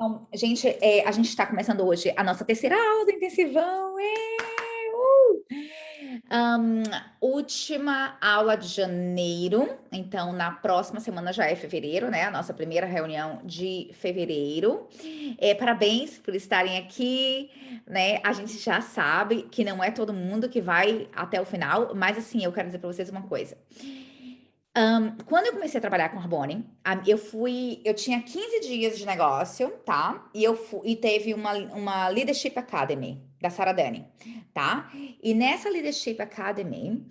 Então, gente, a gente está começando hoje a nossa terceira aula do intensivão. Última aula de janeiro, então na próxima semana já é fevereiro, né? A nossa primeira reunião de fevereiro. Parabéns por estarem aqui, né? A gente já sabe que não é todo mundo que vai até o final, mas assim, eu quero dizer para vocês uma coisa. Quando eu comecei a trabalhar com Arbonne, eu tinha 15 dias de negócio, tá? E teve uma Leadership Academy da Sarah Dani, tá? E nessa Leadership Academy,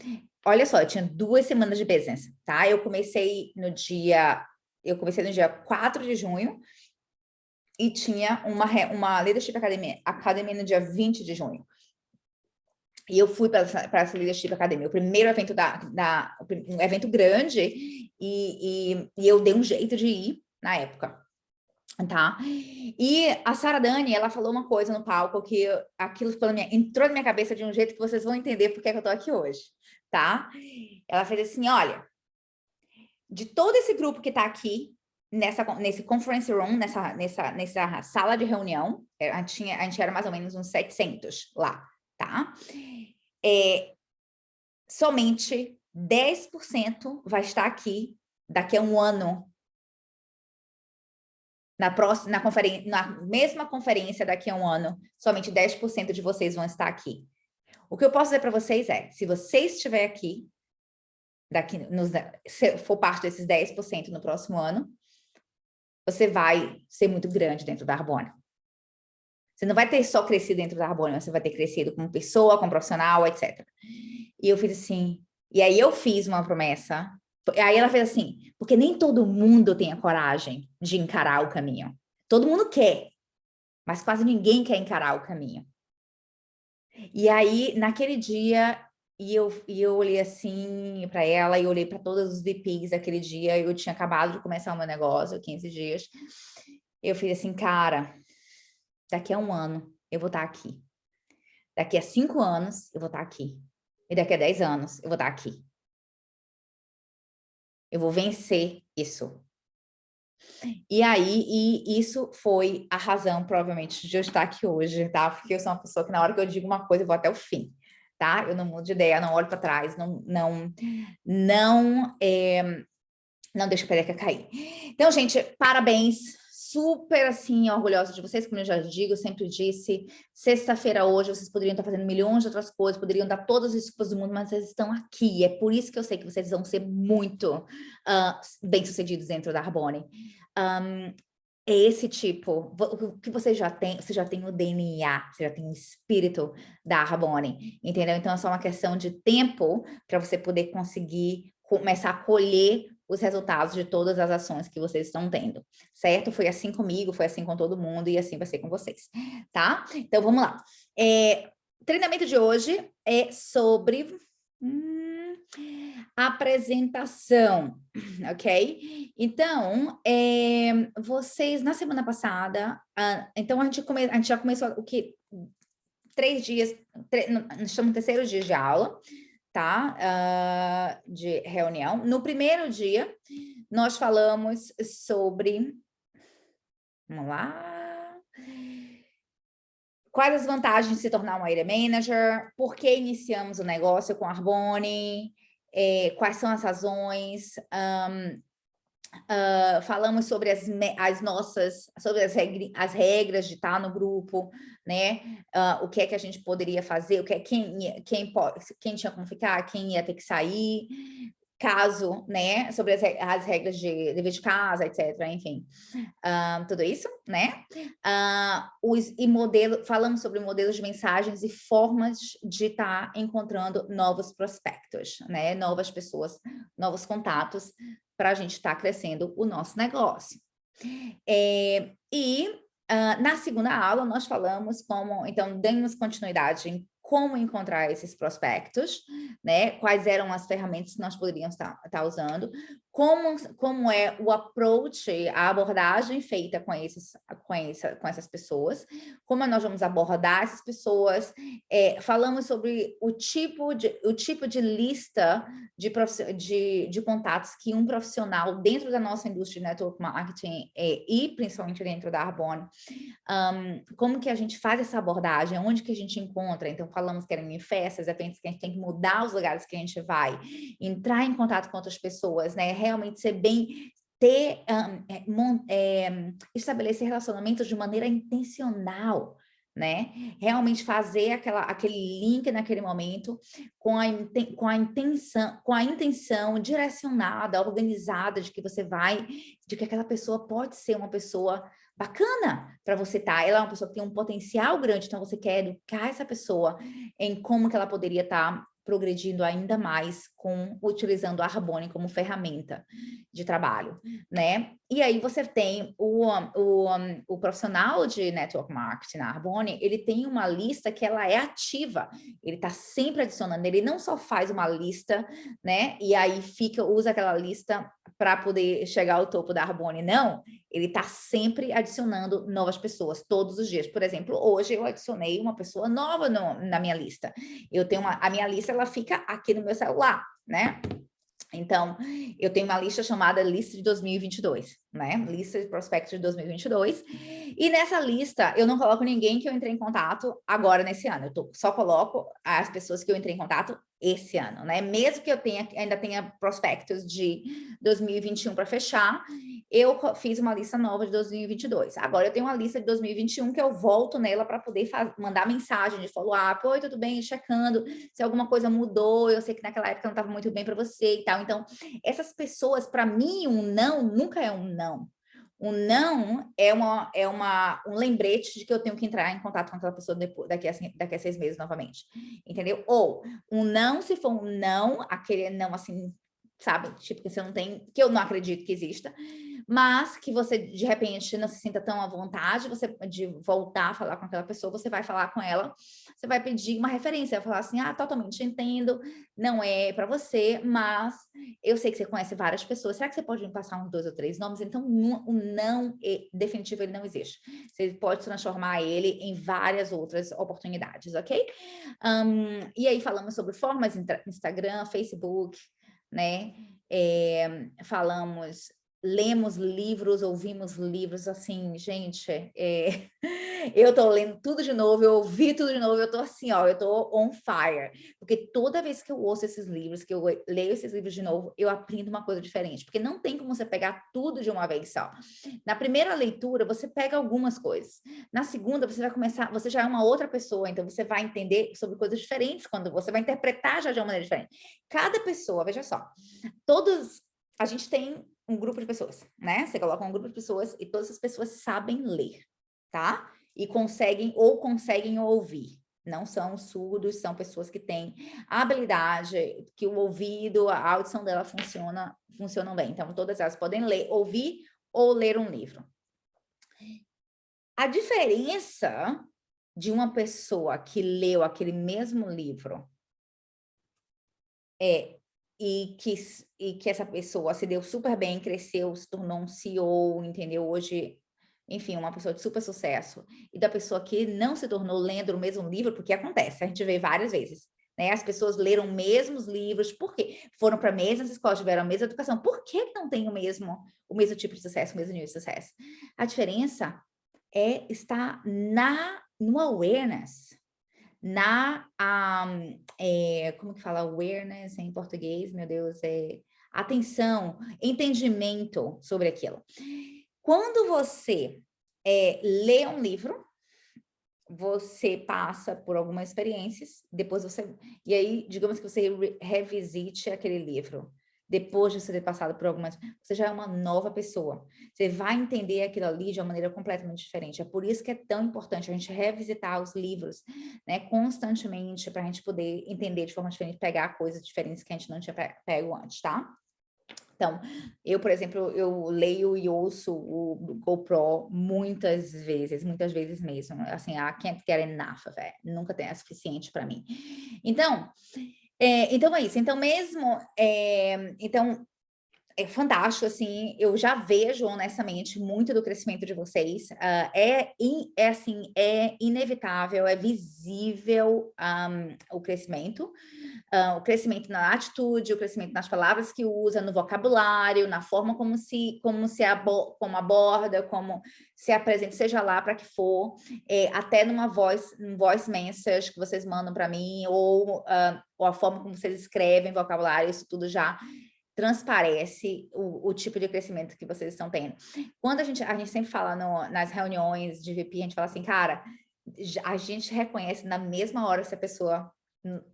olha só, eu tinha 2 semanas de business, tá? Eu comecei no dia 4 de junho e tinha uma Leadership Academy no dia 20 de junho. E eu fui para essa Leadership Academy, o primeiro evento um evento grande, e eu dei um jeito de ir na época, tá? E a Sarah Dani, ela falou uma coisa no palco que aquilo entrou na minha cabeça de um jeito que vocês vão entender por que eu tô aqui hoje, tá? Ela fez assim, olha, de todo esse grupo que tá aqui, nesse conference room, nessa sala de reunião, a gente era mais ou menos uns 700 lá, tá? Somente 10% vai estar aqui daqui a um ano. Na mesma conferência daqui a um ano, somente 10% de vocês vão estar aqui. O que eu posso dizer para vocês é, se você estiver aqui, se for parte desses 10% no próximo ano, você vai ser muito grande dentro da Arbonne. Você não vai ter só crescido dentro da Arbonne, mas você vai ter crescido como pessoa, como profissional, etc. E eu fiz assim, e aí eu fiz uma promessa, aí ela fez assim, porque nem todo mundo tem a coragem de encarar o caminho. Todo mundo quer, mas quase ninguém quer encarar o caminho. E aí, naquele dia, eu olhei assim para ela, e olhei para todos os VPs daquele dia, eu tinha acabado de começar o meu negócio, 15 dias, eu fiz assim, cara, daqui a um ano eu vou estar aqui. Daqui a 5 anos eu vou estar aqui. E daqui a 10 anos eu vou estar aqui. Eu vou vencer isso. E aí, isso foi a razão, provavelmente, de eu estar aqui hoje, tá? Porque eu sou uma pessoa que na hora que eu digo uma coisa, eu vou até o fim, tá? Eu não mudo de ideia, não olho para trás, não deixo a perereca cair. Então, gente, parabéns. Super, assim, orgulhosa de vocês, como eu já digo, eu sempre disse, sexta-feira hoje, vocês poderiam estar fazendo milhões de outras coisas, poderiam dar todas as desculpas do mundo, mas vocês estão aqui, é por isso que eu sei que vocês vão ser muito bem-sucedidos dentro da Arbonne. É esse tipo, o que você já tem o DNA, você já tem o espírito da Arbonne, entendeu? Então, é só uma questão de tempo para você poder conseguir começar a colher os resultados de todas as ações que vocês estão tendo, certo? Foi assim comigo, foi assim com todo mundo e assim vai ser com vocês, tá? Então, vamos lá. O treinamento de hoje é sobre apresentação, ok? Então, vocês, na semana passada, então a gente já começou o que? 3 dias, nós estamos no terceiro dia de aula, tá? De reunião. No primeiro dia, nós falamos sobre... Vamos lá. Quais as vantagens de se tornar uma area manager? Por que iniciamos o negócio com a Arbonne? Quais são as razões? Falamos sobre as regras de estar no grupo, né? O que é que a gente poderia fazer, quem tinha como ficar, quem ia ter que sair, caso, né? Sobre as regras de dever de casa, etc. Enfim, tudo isso, né? Falamos sobre modelos de mensagens e formas de estar encontrando novos prospectos, né? Novas pessoas, novos contatos, para a gente estar crescendo o nosso negócio. Na segunda aula, nós falamos então, demos continuidade em como encontrar esses prospectos, né? Quais eram as ferramentas que nós poderíamos estar usando, como é o approach, a abordagem feita com essas pessoas, como nós vamos abordar essas pessoas, falamos sobre o tipo de lista de contatos que um profissional dentro da nossa indústria de network marketing e principalmente dentro da Arbonne, como que a gente faz essa abordagem, onde que a gente encontra. Então, falamos que eram em festas, eventos que a gente tem que mudar os lugares que a gente vai, entrar em contato com outras pessoas, né? Realmente ser bem, estabelecer relacionamentos de maneira intencional, né? Realmente fazer aquele link naquele momento com a intenção direcionada, organizada de que você vai, de que aquela pessoa pode ser uma pessoa bacana para você estar. Ela é uma pessoa que tem um potencial grande, então você quer educar essa pessoa em como que ela poderia estar progredindo ainda mais utilizando a Arbonne como ferramenta de trabalho, né? E aí você tem o profissional de network marketing na Arbonne, ele tem uma lista que ela é ativa, ele está sempre adicionando, ele não só faz uma lista, né? E aí usa aquela lista para poder chegar ao topo da Arbonne, não. Ele está sempre adicionando novas pessoas, todos os dias. Por exemplo, hoje eu adicionei uma pessoa nova na minha lista. A minha lista, ela fica aqui no meu celular, né? Então, eu tenho uma lista chamada Lista de 2022, né? Lista de prospectos de 2022. E nessa lista, eu não coloco ninguém que eu entrei em contato agora nesse ano. Só coloco as pessoas que eu entrei em contato esse ano, né? Mesmo que eu ainda tenha prospectos de 2021 para fechar, eu fiz uma lista nova de 2022. Agora eu tenho uma lista de 2021 que eu volto nela para poder mandar mensagem de follow-up. Oi, tudo bem? Checando se alguma coisa mudou. Eu sei que naquela época não estava muito bem para você e tal. Então, essas pessoas, para mim, um não nunca é um não. Um não é um lembrete de que eu tenho que entrar em contato com aquela pessoa daqui a 6 meses novamente. Entendeu? Ou um não, se for um não, aquele não assim, sabe? Tipo, que você não tem, que eu não acredito que exista, mas que você, de repente, não se sinta tão à vontade de voltar a falar com aquela pessoa, você vai falar com ela, você vai pedir uma referência, vai falar assim, totalmente entendo, não é para você, mas eu sei que você conhece várias pessoas, será que você pode me passar uns 2 ou 3 nomes? Então, o não definitivo, ele não existe. Você pode transformar ele em várias outras oportunidades, ok? E aí falamos sobre formas, Instagram, Facebook, né? Lemos livros, ouvimos livros, assim, gente, eu tô lendo tudo de novo, eu ouvi tudo de novo, eu tô assim, ó, eu tô on fire, porque toda vez que eu ouço esses livros, que eu leio esses livros de novo, eu aprendo uma coisa diferente, porque não tem como você pegar tudo de uma vez só. Na primeira leitura, você pega algumas coisas, na segunda, você já é uma outra pessoa, então você vai entender sobre coisas diferentes, quando você vai interpretar já de uma maneira diferente. Cada pessoa, veja só, a gente tem um grupo de pessoas, né? Você coloca um grupo de pessoas e todas as pessoas sabem ler, tá? E conseguem ouvir. Não são surdos, são pessoas que têm a habilidade, que o ouvido, a audição dela funcionam bem. Então, todas elas podem ouvir ou ler um livro. A diferença de uma pessoa que leu aquele mesmo livro e que essa pessoa se deu super bem, cresceu, se tornou um CEO, entendeu? Hoje, enfim, uma pessoa de super sucesso. E da pessoa que não se tornou lendo o mesmo livro, porque acontece, a gente vê várias vezes, né? As pessoas leram mesmos livros, por quê? Foram para mesmas escolas, tiveram a mesma educação. Por que não tem o mesmo tipo de sucesso, o mesmo nível de sucesso? A diferença está no awareness, como que fala awareness em português, meu Deus, atenção, entendimento sobre aquilo. Quando você lê um livro, você passa por algumas experiências, e aí, digamos que você revisite aquele livro, depois de você ter passado por algumas, você já é uma nova pessoa. Você vai entender aquilo ali de uma maneira completamente diferente. É por isso que é tão importante a gente revisitar os livros, né, constantemente, para a gente poder entender de forma diferente, pegar coisas diferentes que a gente não tinha pego antes, tá? Então, eu, por exemplo, eu leio e ouço o GoPro muitas vezes mesmo. Assim, I can't get enough of it. Nunca tem, é suficiente para mim. Então, então é isso. Então, mesmo... então, é fantástico, assim, eu já vejo, honestamente, muito do crescimento de vocês. Assim, é inevitável, é visível o crescimento na atitude, o crescimento nas palavras que usa, no vocabulário, na forma como aborda, como se apresenta, seja lá para que for, até um voice message que vocês mandam para mim, ou a forma como vocês escrevem vocabulário, isso tudo já transparece o tipo de crescimento que vocês estão tendo. Quando a gente sempre fala nas reuniões de VP, a gente fala assim, cara, a gente reconhece na mesma hora se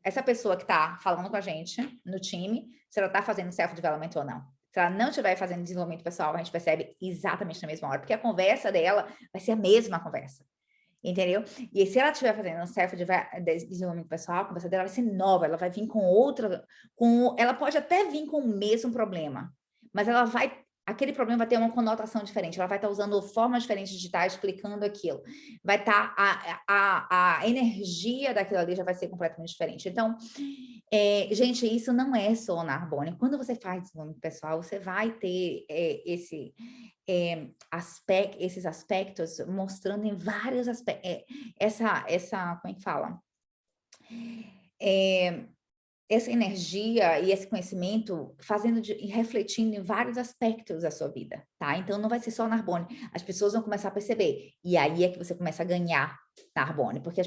essa pessoa que está falando com a gente no time, se ela está fazendo self-development ou não. Se ela não estiver fazendo desenvolvimento pessoal, a gente percebe exatamente na mesma hora, porque a conversa dela vai ser a mesma conversa. Entendeu? E se ela estiver fazendo um self-desenvolvimento pessoal, a conversa dela vai ser nova, ela vai vir com ela pode até vir com o mesmo problema, mas aquele problema vai ter uma conotação diferente, ela vai estar usando formas diferentes de estar explicando aquilo, vai estar, a energia daquilo ali já vai ser completamente diferente. Então, gente, isso não é só na Arbonne. Quando você faz desenvolvimento pessoal, você vai ter esses aspectos mostrando em vários aspectos, como é que fala? Essa energia e esse conhecimento refletindo em vários aspectos da sua vida, tá? Então, não vai ser só na Arbonne. As pessoas vão começar a perceber. E aí é que você começa a ganhar na Arbonne. Porque o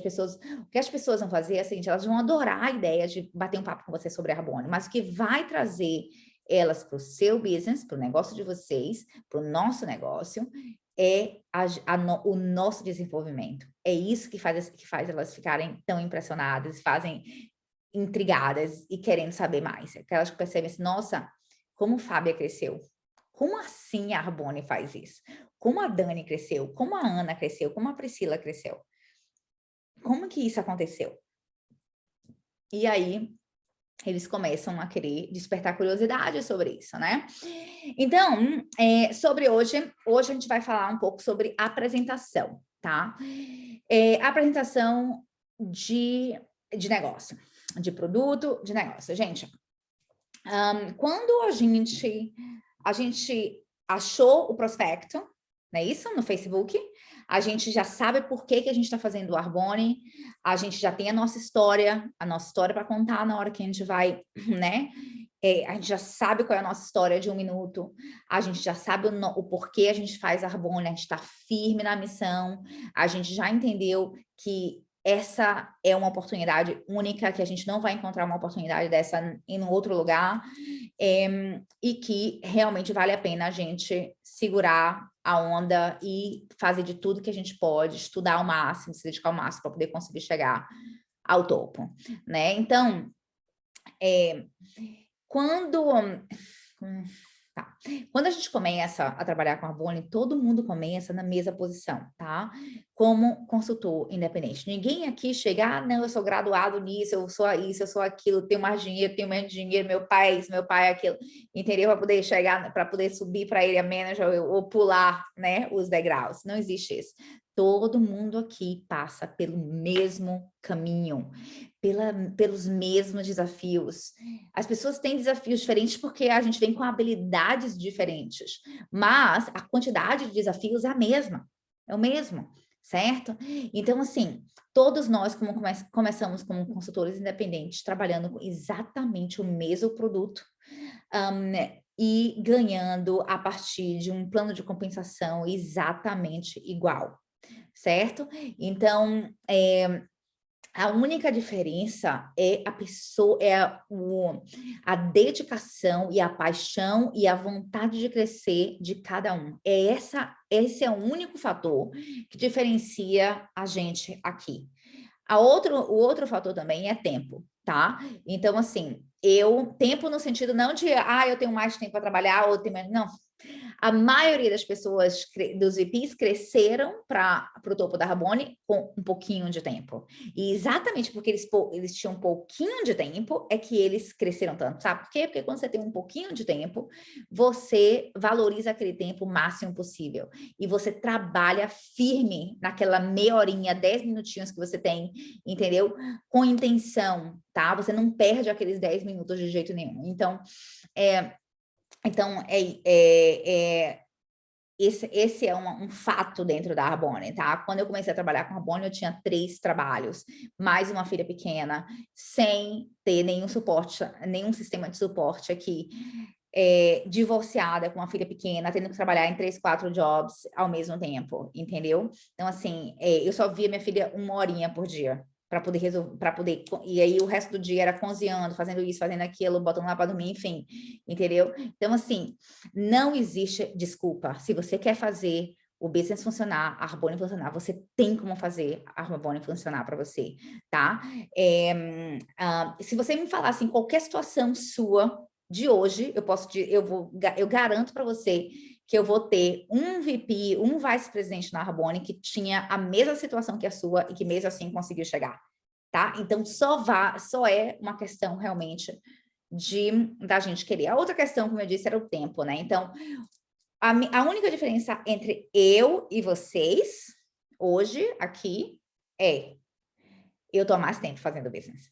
que as pessoas vão fazer é o seguinte, elas vão adorar a ideia de bater um papo com você sobre a Arbonne, mas o que vai trazer elas para o seu business, para o negócio de vocês, para o nosso negócio, é o nosso desenvolvimento. É isso que faz elas ficarem tão impressionadas, fazem intrigadas e querendo saber mais. Aquelas que percebem assim, nossa, como Fábia cresceu. Como assim a Arbonne faz isso? Como a Dani cresceu? Como a Ana cresceu? Como a Priscila cresceu? Como que isso aconteceu? E aí, eles começam a querer despertar curiosidade sobre isso, né? Então, sobre hoje a gente vai falar um pouco sobre apresentação, tá? Apresentação de negócio, de produto, de negócio. Gente, quando a gente achou o prospecto, não é isso? No Facebook, a gente já sabe por que a gente está fazendo o Arbonne, a gente já tem a nossa história para contar na hora que a gente vai, né? A gente já sabe qual é a nossa história de 1 minuto, a gente já sabe o porquê a gente faz Arbonne, a gente está firme na missão, a gente já entendeu que essa é uma oportunidade única, que a gente não vai encontrar uma oportunidade dessa em outro lugar, e que realmente vale a pena a gente segurar a onda e fazer de tudo que a gente pode, estudar ao máximo, se dedicar ao máximo para poder conseguir chegar ao topo, né? Então, quando a gente começa a trabalhar com Arbonne, todo mundo começa na mesma posição, tá? Como consultor independente. Ninguém aqui chega, não, eu sou graduado nisso, eu sou isso, eu sou aquilo, tenho mais dinheiro, tenho menos dinheiro, meu pai é isso, meu pai é aquilo, entendeu? Para poder chegar, para poder subir para ele a manager ou pular, né, os degraus. Não existe isso. Todo mundo aqui passa pelo mesmo caminho, pelos mesmos desafios. As pessoas têm desafios diferentes porque a gente vem com habilidades diferentes, mas a quantidade de desafios é a mesma, é o mesmo, certo? Então, assim, todos nós começamos como consultores independentes, trabalhando com exatamente o mesmo produto, e ganhando a partir de um plano de compensação exatamente igual, certo? Então, a única diferença é a pessoa, a dedicação e a paixão e a vontade de crescer de cada um. Esse é o único fator que diferencia a gente aqui. O outro fator também é tempo, tá? Então, assim, tempo no sentido não de, eu tenho mais tempo para trabalhar, ou tenho menos, não. A maioria das pessoas, dos VPs, cresceram para o topo da Arbonne com um pouquinho de tempo. E exatamente porque eles tinham um pouquinho de tempo é que eles cresceram tanto, sabe por quê? Porque quando você tem um pouquinho de tempo, você valoriza aquele tempo o máximo possível. E você trabalha firme naquela meia horinha, 10 minutinhos que você tem, entendeu? Com intenção, tá? Você não perde aqueles 10 minutos de jeito nenhum. Então, Então, esse é um fato dentro da Arbonne, tá? Quando eu comecei a trabalhar com a Arbonne, eu tinha 3 trabalhos, mais uma filha pequena, sem ter nenhum suporte, nenhum sistema de suporte aqui, divorciada com uma filha pequena, tendo que trabalhar em 3, 4 jobs ao mesmo tempo, entendeu? Então, assim, eu só via minha filha 1 horinha por dia, para poder resolver, e aí o resto do dia era cozinhando, fazendo isso, fazendo aquilo, botando lá para dormir, enfim, entendeu? Então, assim, não existe desculpa. Se você quer fazer o business funcionar, a Arbonne funcionar, você tem como fazer a Arbonne funcionar para você, tá? Se você me falar assim, qualquer situação sua de hoje, eu garanto para você que eu vou ter um VP, um vice-presidente na Arbonne que tinha a mesma situação que a sua e que mesmo assim conseguiu chegar, tá? Então, só é uma questão realmente da gente querer. A outra questão, como eu disse, era o tempo, né? Então, a única diferença entre eu e vocês, hoje, aqui, eu tô há mais tempo fazendo business.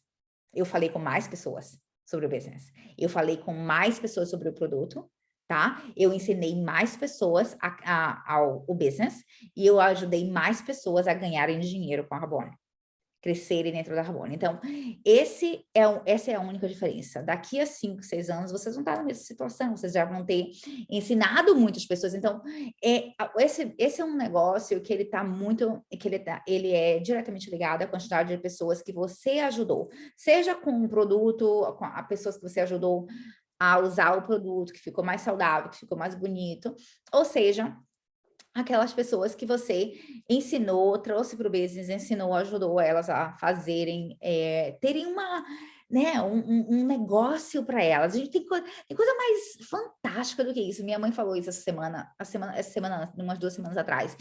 Eu falei com mais pessoas sobre o business. Eu falei com mais pessoas sobre o produto, tá? Eu ensinei mais pessoas ao business e eu ajudei mais pessoas a ganharem dinheiro com a Arbonne, crescerem dentro da Arbonne. Então, essa é a única diferença. Daqui a 5, 6 anos, vocês vão estar na mesma situação, vocês já vão ter ensinado muitas pessoas. Então, esse é um negócio que ele está muito, ele é diretamente ligado à quantidade de pessoas que você ajudou, seja com um produto, com a pessoas que você ajudou a usar o produto, que ficou mais saudável, que ficou mais bonito, ou seja, aquelas pessoas que você ensinou, trouxe para o business, ensinou, ajudou elas a fazerem, terem né, um negócio para elas. A gente tem coisa mais fantástica do que isso. Minha mãe falou isso essa semana, umas 2 semanas atrás.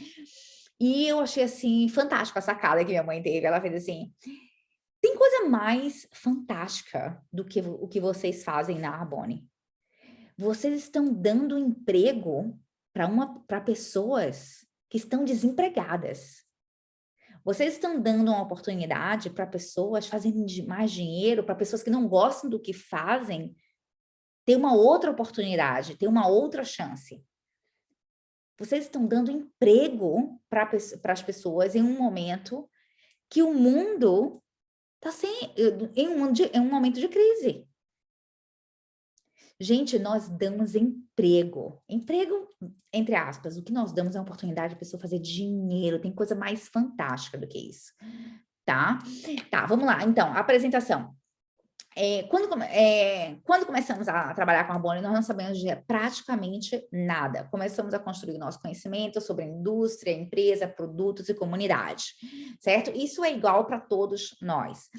E eu achei, assim, fantástica a sacada que minha mãe teve. Ela fez assim, tem coisa mais fantástica do que o que vocês fazem na Arbonne. Vocês estão dando emprego para pessoas que estão desempregadas. Vocês estão dando uma oportunidade para pessoas fazerem mais dinheiro, para pessoas que não gostam do que fazem, ter uma outra oportunidade, ter uma outra chance. Vocês estão dando emprego para as pessoas em um momento que o mundo está em um momento de crise. Gente, nós damos emprego. Emprego, entre aspas, o que nós damos é uma oportunidade de a pessoa fazer dinheiro. Tem coisa mais fantástica do que isso, tá? Tá, vamos lá. Então, a apresentação. Quando começamos a trabalhar com a Arbonne, nós não sabemos de praticamente nada. Começamos a construir nosso conhecimento sobre a indústria, empresa, produtos e comunidade, certo? Isso é igual para todos nós.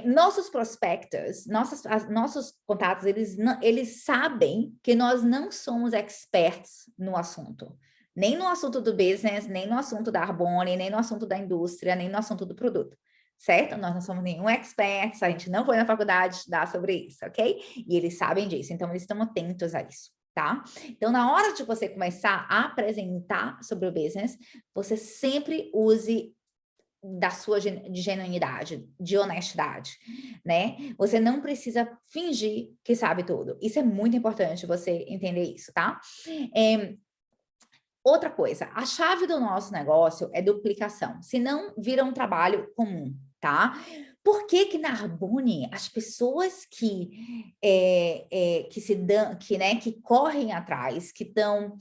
Nossos prospectors, nossos contatos, eles sabem que nós não somos experts no assunto. Nem no assunto do business, nem no assunto da Arbonne, nem no assunto da indústria, nem no assunto do produto. Certo? Nós não somos nenhum expert, a gente não foi na faculdade estudar sobre isso, ok? E eles sabem disso, então eles estão atentos a isso, tá? Então, na hora de você começar a apresentar sobre o business, você sempre use da sua de genuinidade, de honestidade, né? Você não precisa fingir que sabe tudo. Isso é muito importante você entender isso, tá? Outra coisa, a chave do nosso negócio é duplicação, senão vira um trabalho comum, tá? Por que que na Arbonne as pessoas que se dão, que correm atrás, que estão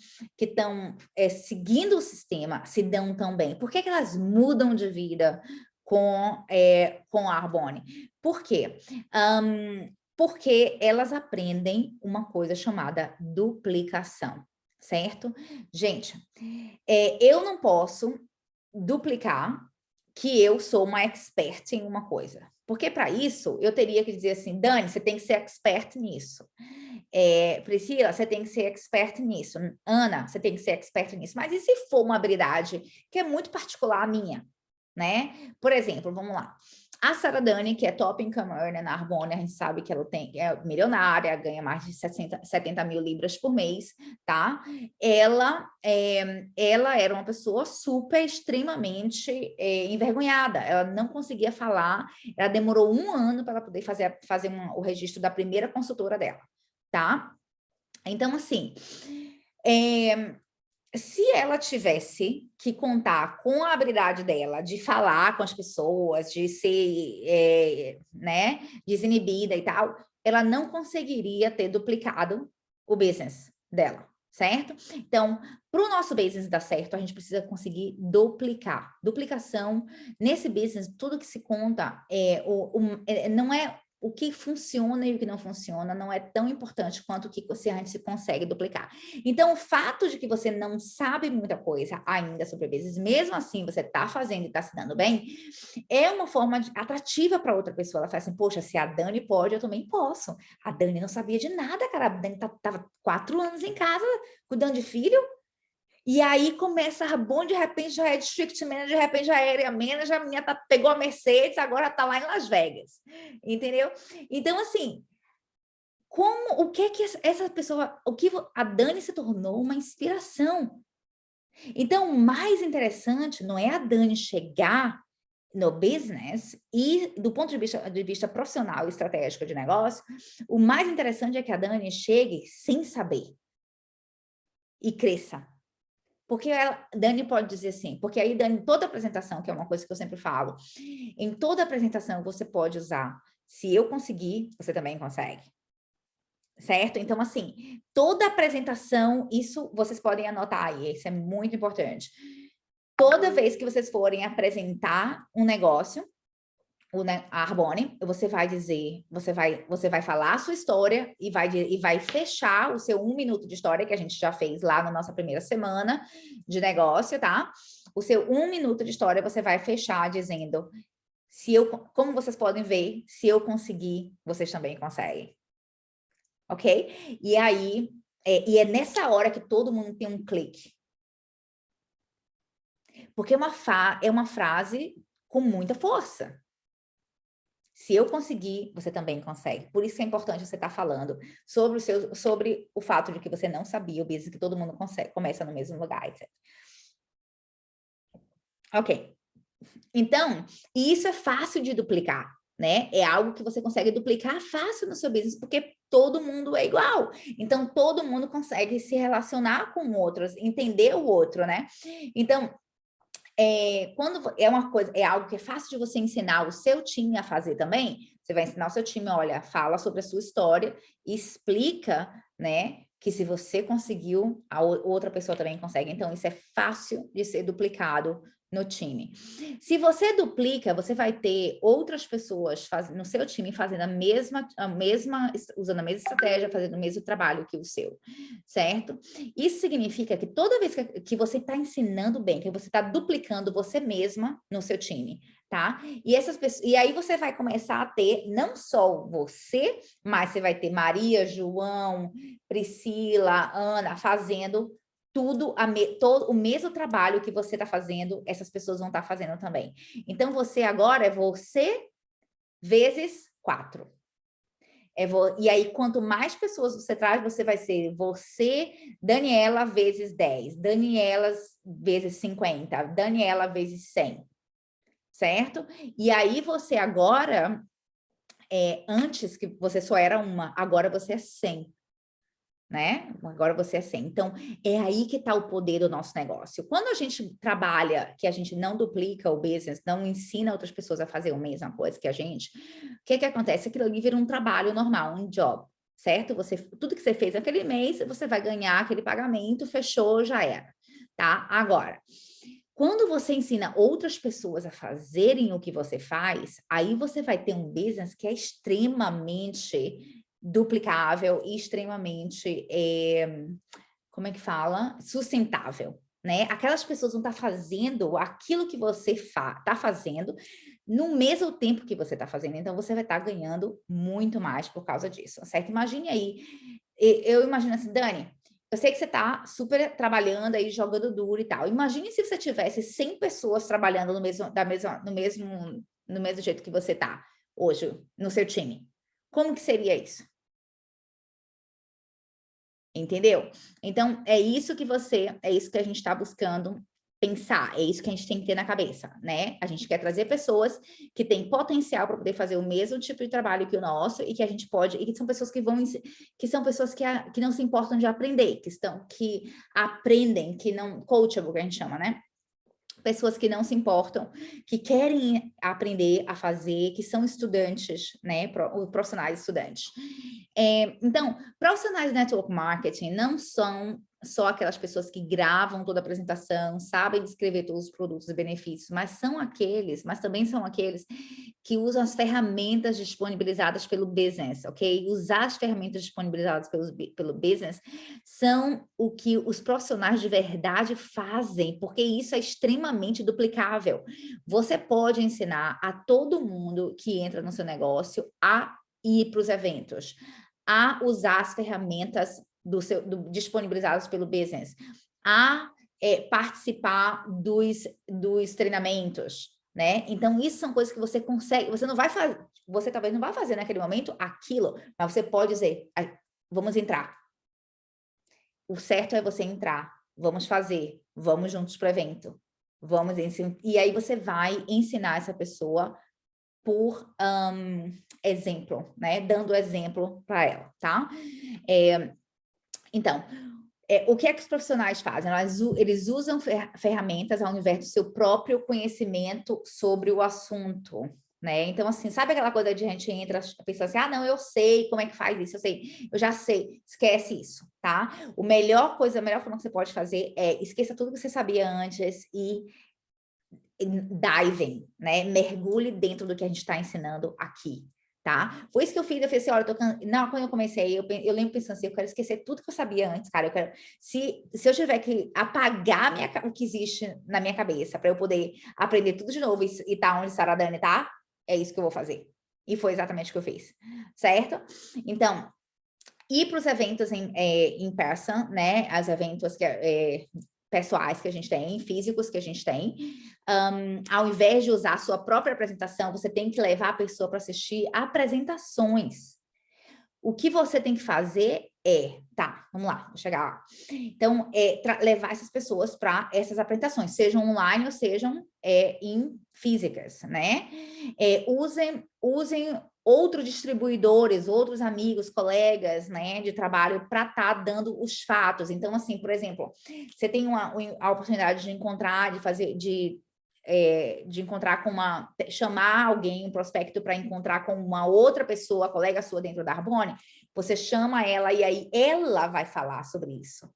seguindo o sistema, se dão tão bem? Por que que elas mudam de vida com a Arbonne? Por quê? Porque elas aprendem uma coisa chamada duplicação, certo? Gente, eu não posso duplicar que eu sou uma expert em uma coisa. Porque para isso, eu teria que dizer assim, Dani, você tem que ser expert nisso. Priscila, você tem que ser expert nisso. Ana, você tem que ser expert nisso. Mas e se for uma habilidade que é muito particular minha, né? Por exemplo, vamos lá. A Sara Dani, que é top income earner na Arbonne, a gente sabe que ela é milionária, ganha mais de 70 mil libras por mês, tá? Ela era uma pessoa super, extremamente envergonhada. Ela não conseguia falar, ela demorou 1 ano para ela poder fazer o registro da primeira consultora dela, tá? Então, assim, se ela tivesse que contar com a habilidade dela de falar com as pessoas, de ser, né, desinibida e tal, ela não conseguiria ter duplicado o business dela, certo? Então, para o nosso business dar certo, a gente precisa conseguir duplicar. Duplicação, nesse business, tudo que se conta não é o que funciona e o que não funciona, não é tão importante quanto o que a gente se consegue duplicar. Então, o fato de que você não sabe muita coisa ainda sobre business, mesmo assim você está fazendo e está se dando bem, é uma forma atrativa para outra pessoa. Ela fala assim, poxa, se a Dani pode, eu também posso. A Dani não sabia de nada, cara. A Dani estava 4 anos em casa, cuidando de filho, e aí começa a bom, de repente já é district manager, de repente já é area manager, a menina pegou a Mercedes, agora está lá em Las Vegas, entendeu? Então, assim, o que essa pessoa, o que a Dani se tornou uma inspiração. Então, o mais interessante não é a Dani chegar no business e do ponto de vista profissional e estratégico de negócio, o mais interessante é que a Dani chegue sem saber e cresça. Porque Dani pode dizer assim, porque aí Dani, toda apresentação, que é uma coisa que eu sempre falo, em toda apresentação você pode usar, se eu conseguir, você também consegue. Certo? Então, assim, toda apresentação, isso vocês podem anotar aí, isso é muito importante. Toda vez que vocês forem apresentar um negócio, a Arbonne, você vai dizer, você vai falar a sua história e vai fechar o seu 1 minuto de história, que a gente já fez lá na nossa primeira semana de negócio, tá? O seu 1 minuto de história você vai fechar dizendo, como vocês podem ver, se eu conseguir, vocês também conseguem. Ok? E aí, é nessa hora que todo mundo tem um clique. Porque é uma frase com muita força. Se eu conseguir, você também consegue. Por isso que é importante você estar falando sobre o fato de que você não sabia o business, que todo mundo começa no mesmo lugar, etc. Ok. Então, isso é fácil de duplicar, né? É algo que você consegue duplicar fácil no seu business, porque todo mundo é igual. Então, todo mundo consegue se relacionar com outros, entender o outro, né? Então, quando é algo que é fácil de você ensinar o seu time a fazer também, você vai ensinar o seu time, olha, fala sobre a sua história, explica, né, que se você conseguiu, a outra pessoa também consegue. Então, isso é fácil de ser duplicado no time. Se você duplica, você vai ter outras pessoas no seu time fazendo usando a mesma estratégia, fazendo o mesmo trabalho que o seu, certo? Isso significa que toda vez que você está ensinando bem, que você está duplicando você mesma no seu time, tá? E aí você vai começar a ter não só você, mas você vai ter Maria, João, Priscila, Ana fazendo todo o mesmo trabalho que você está fazendo, essas pessoas vão estar fazendo também. Então, você agora é você vezes 4. E aí, quanto mais pessoas você traz, você vai ser você, Daniela, vezes 10, Daniela vezes 50, Daniela vezes 100, certo? E aí, você agora, antes que você só era uma, agora você é 100. Né? Agora você é 100. Então, é aí que está o poder do nosso negócio. Quando a gente trabalha, que a gente não duplica o business, não ensina outras pessoas a fazer a mesma coisa que a gente, o que acontece? Aquilo ali vira um trabalho normal, um job, certo? Tudo que você fez naquele mês, você vai ganhar aquele pagamento, fechou, já era, tá? Agora, quando você ensina outras pessoas a fazerem o que você faz, aí você vai ter um business que é extremamente duplicável e extremamente, como é que fala? Sustentável, né? Aquelas pessoas vão estar fazendo aquilo que você está fazendo no mesmo tempo que você está fazendo. Então, você vai estar ganhando muito mais por causa disso, certo? Imagine aí, eu imagino assim, Dani, eu sei que você está super trabalhando aí, jogando duro e tal. Imagine se você tivesse 100 pessoas trabalhando no mesmo jeito que você está hoje, no seu time. Como que seria isso? Entendeu? Então, é isso que a gente está buscando pensar, é isso que a gente tem que ter na cabeça, né? A gente quer trazer pessoas que têm potencial para poder fazer o mesmo tipo de trabalho que o nosso e que a gente pode, e que são pessoas que são pessoas que não se importam de aprender, que aprendem, que não, coachable, que a gente chama, né? Pessoas que não se importam, que querem aprender a fazer, que são estudantes, né? Profissionais estudantes. Então, profissionais de network marketing não são só aquelas pessoas que gravam toda a apresentação, sabem descrever todos os produtos e benefícios, mas também são aqueles que usam as ferramentas disponibilizadas pelo business, ok? Usar as ferramentas disponibilizadas pelo business são o que os profissionais de verdade fazem, porque isso é extremamente duplicável. Você pode ensinar a todo mundo que entra no seu negócio a ir para os eventos, a usar as ferramentas disponibilizadas pelo business, a participar dos treinamentos, né? Então, isso são coisas que você consegue, você não vai fazer, você talvez não vai fazer naquele momento aquilo, mas você pode dizer, vamos entrar. O certo é você entrar, vamos fazer, vamos juntos para o evento, vamos ensinar, e aí você vai ensinar essa pessoa por exemplo, né? Dando exemplo para ela, tá? Então, o que é que os profissionais fazem? Eles usam ferramentas ao invés do seu próprio conhecimento sobre o assunto, né? Então, assim, sabe aquela coisa de a gente entra pensando assim, não, eu sei como é que faz isso, eu já sei, esquece isso, tá? A melhor forma que você pode fazer é esqueça tudo que você sabia antes e diving, né? Mergulhe dentro do que a gente está ensinando aqui, tá? Foi isso que eu fiz, eu falei assim, olha, não, quando eu comecei, eu lembro pensando assim, eu quero esquecer tudo que eu sabia antes, cara, se eu tiver que apagar o que existe na minha cabeça para eu poder aprender tudo de novo e tá onde Sarah Dani tá, é isso que eu vou fazer. E foi exatamente o que eu fiz, certo? Então, ir para os eventos em person, né? Os eventos pessoais que a gente tem, físicos que a gente tem. Ao invés de usar a sua própria apresentação, você tem que levar a pessoa para assistir apresentações. O que você tem que fazer tá, vamos lá, vou chegar lá. Então, levar essas pessoas para essas apresentações, sejam online ou sejam em físicas, né? Usem outros distribuidores, outros amigos, colegas, né, de trabalho para estar dando os fatos. Então, assim, por exemplo, você tem a oportunidade de encontrar, de encontrar chamar alguém, um prospecto para encontrar com uma outra pessoa, colega sua dentro da Arbonne, você chama ela e aí ela vai falar sobre isso,